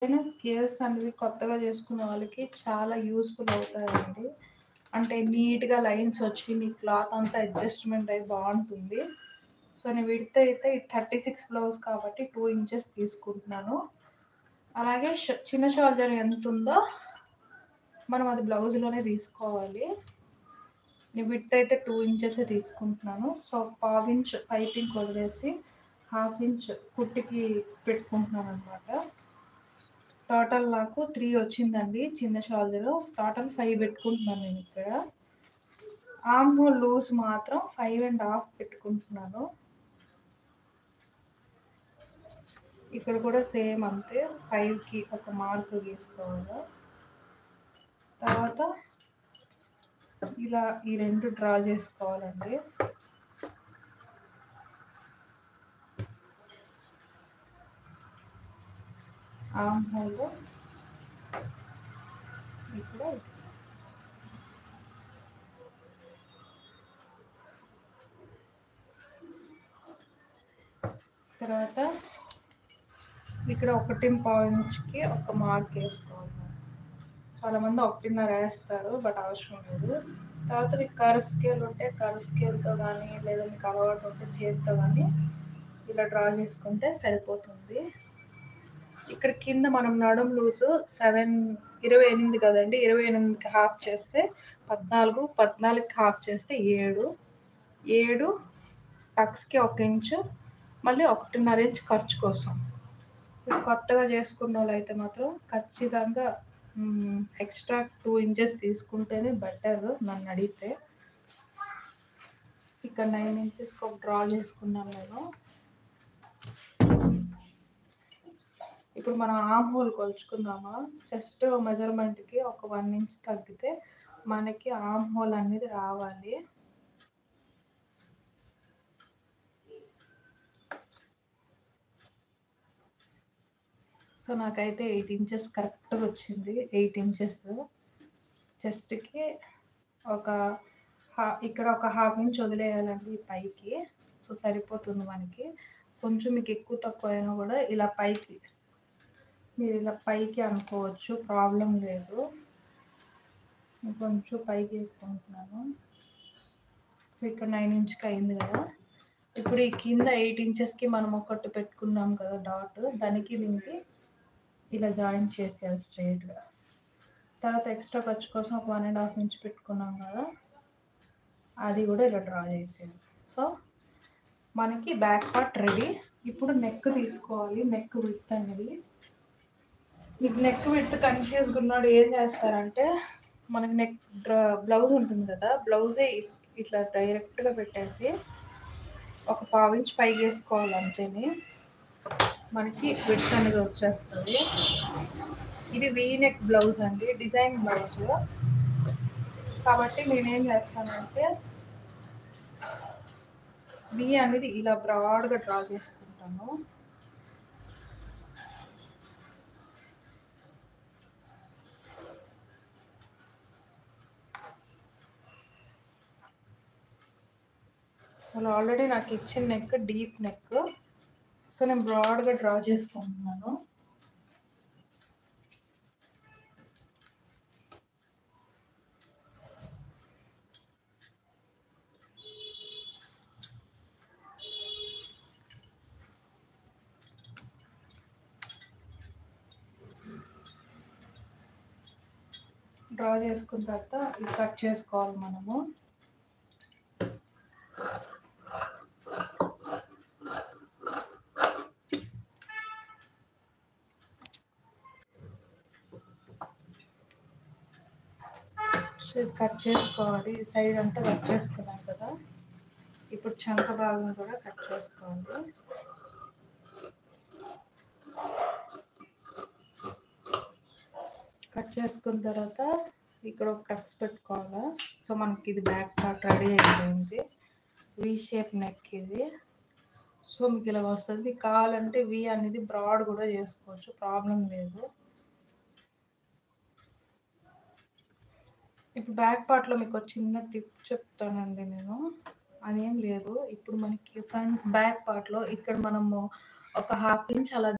ఏదైనా స్కిల్స్ అనేవి కొత్తగా చేసుకునే వాళ్ళకి చాలా యూజ్‌ఫుల్ అవుతాయండి. అంటే నీట్‌గా లైన్స్ వచ్చి మీ క్లాత్ అంతా అడ్జస్ట్‌మెంట్ అయ్యి బావుంటుంది. సో, నేను విడ్త్ అయితే 36 బ్లౌజ్ కాబట్టి 2 ఇంచెస్ తీసుకుంటున్నాను. అలాగే చిన్న షోల్డర్ ఎంతుందో మనం అది బ్లౌజ్‌లోనే తీసుకోవాలి. నేను విడ్త్ అయితే 2 ఇంచెసే తీసుకుంటున్నాను. సో, పావించ్ పైపింగ్ వదిలేసి హాఫ్ ఇంచ్ కుట్టుకి పెట్టుకుంటున్నాననమాట. టోటల్ నాకు 3 వచ్చిందండి చిన్న షోల్డరు. టోటల్ 5 పెట్టుకుంటున్నాను నేనిక్కడ. ఆర్మ్ హోల్ లూజ్ మాత్రం 5 ½ పెట్టుకుంటున్నాను. ఇక్కడ కూడా సేమ్ అంతే 5కి ఒక మార్క్ గీసుకోవాలి. తర్వాత ఇలా ఈ 2 డ్రా చేసుకోవాలండి. ఆర్మ్ హోల్ ఇక్కడ తర్వాత ఇక్కడ 1.5 ఇంచ్‌కి ఒక మార్క్ వేసుకోవాలి. చాలామంది 1.5 వేస్తారు, బట్ అవసరం లేదు. తర్వాత మీకు కర్వ్ స్కేల్ ఉంటే కర్వ్ స్కేల్‌తో కానీ, లేదా మీకు అలవాటు ఉంటే చేత్తో కానీ ఇలా డ్రా చేసుకుంటే సరిపోతుంది. ఇక్కడ కింద మనం నడుము లూజు 28 కదండి. 28కి హాఫ్ చేస్తే 14, 14కి హాఫ్ చేస్తే 7, 7 టక్స్‌కి 1 ఇంచు, మళ్ళీ 1.5 ఇంచ్ ఖర్చు కోసం. ఇప్పుడు కొత్తగా చేసుకున్నోళ్ళైతే మాత్రం ఖచ్చితంగా ఎక్స్ట్రా 2 ఇంచెస్ తీసుకుంటేనే బెటర్ నన్ను అడిగితే. ఇక్కడ 9 ఇంచెస్‌కి ఒక డ్రా చేసుకున్నాను నేను. ఇప్పుడు మనం ఆర్మ్ హోల్ కొలుచుకుందామా. చెస్ట్ మెజర్మెంట్‌కి ఒక 1 ఇంచ్ తగ్గితే మనకి ఆర్మ్ హోల్ అనేది రావాలి. సో, నాకైతే 8 ఇంచెస్ కరెక్ట్‌గా వచ్చింది. 8 ఇంచెస్ చెస్ట్‌కి ఒక ఇక్కడ ఒక హాఫ్ ఇంచ్ వదిలేయాలండి పైకి. సో, సరిపోతుంది మనకి. కొంచెం మీకు ఎక్కువ తక్కువ అయినా కూడా ఇలా పైకి మీరు ఇలా పైకి అనుకోవచ్చు, ప్రాబ్లం లేదు. కొంచెం పైకి వేసుకుంటున్నాను. సో, ఇక్కడ 9 ఇంచ్‌కి అయింది కదా. ఇప్పుడు ఈ కింద 8 ఇంచెస్‌కి మనం ఒకటి పెట్టుకున్నాం కదా డాట్, దానికి దీనికి ఇలా జాయింట్ చేసేయాలి స్ట్రెయిట్‌గా. తర్వాత ఎక్స్ట్రా ఖర్చు కోసం ఒక 1 ½ ఇంచ్ పెట్టుకున్నాం కదా, అది కూడా ఇలా డ్రా చేసేయాలి. సో, మనకి బ్యాక్ పార్ట్ రెడీ. ఇప్పుడు నెక్ తీసుకోవాలి. నెక్ విడ్త్ అనేది మీకు నెక్ విడ్త్ కన్ఫ్యూజ్గా ఉన్నాడు ఏం చేస్తారంటే, మనకి నెక్ బ్లౌజ్ ఉంటుంది కదా, బ్లౌజే ఇట్లా డైరెక్ట్గా పెట్టేసి ఒక 1/4 ఇంచ్ పైకి వేసుకోవాలి అంతేని, మనకి విడ్త్ అనేది వచ్చేస్తుంది. ఇది వీ నెక్ బ్లౌజ్ అండి, డిజైన్ బ్లౌజ్. కాబట్టి నేనేం చేస్తానంటే వీ అనేది ఇలా బ్రాడ్గా డ్రా చేసుకుంటాను. అలా ఆల్రెడీ నాకు ఇచ్చిన నెక్ డీప్ నెక్. సో, నేను బ్రాడ్గా డ్రా చేసుకుంటున్నాను. డ్రా చేసుకున్న తర్వాత ఇది కట్ చేసుకోవాలి మనము. సో, ఇది కట్ చేసుకోవాలి. సైడ్ అంతా కట్ చేసుకున్నాం కదా, ఇప్పుడు చంక భాగం కూడా కట్ చేసుకోవాలి. కట్ చేసుకున్న తర్వాత ఇక్కడ ఒక టక్స్ పెట్టుకోవాలా. సో, మనకి ఇది బ్యాక్ పార్ట్ రెడీ అయిపోయింది. వీ షేప్ నెక్ ఇది. సో, మీకు ఇలా వస్తుంది. కావాలంటే వీ అనేది బ్రాడ్ కూడా చేసుకోవచ్చు, ప్రాబ్లం లేదు. ఇప్పుడు బ్యాక్ పార్ట్లో మీకు ఒక చిన్న టిప్ చెప్తానండి నేను. అదేం లేదు, ఇప్పుడు మనకి ఫ్రంట్ బ్యాక్ పార్ట్లో ఇక్కడ మనము ఒక 1/2 ఇంచ్ అలా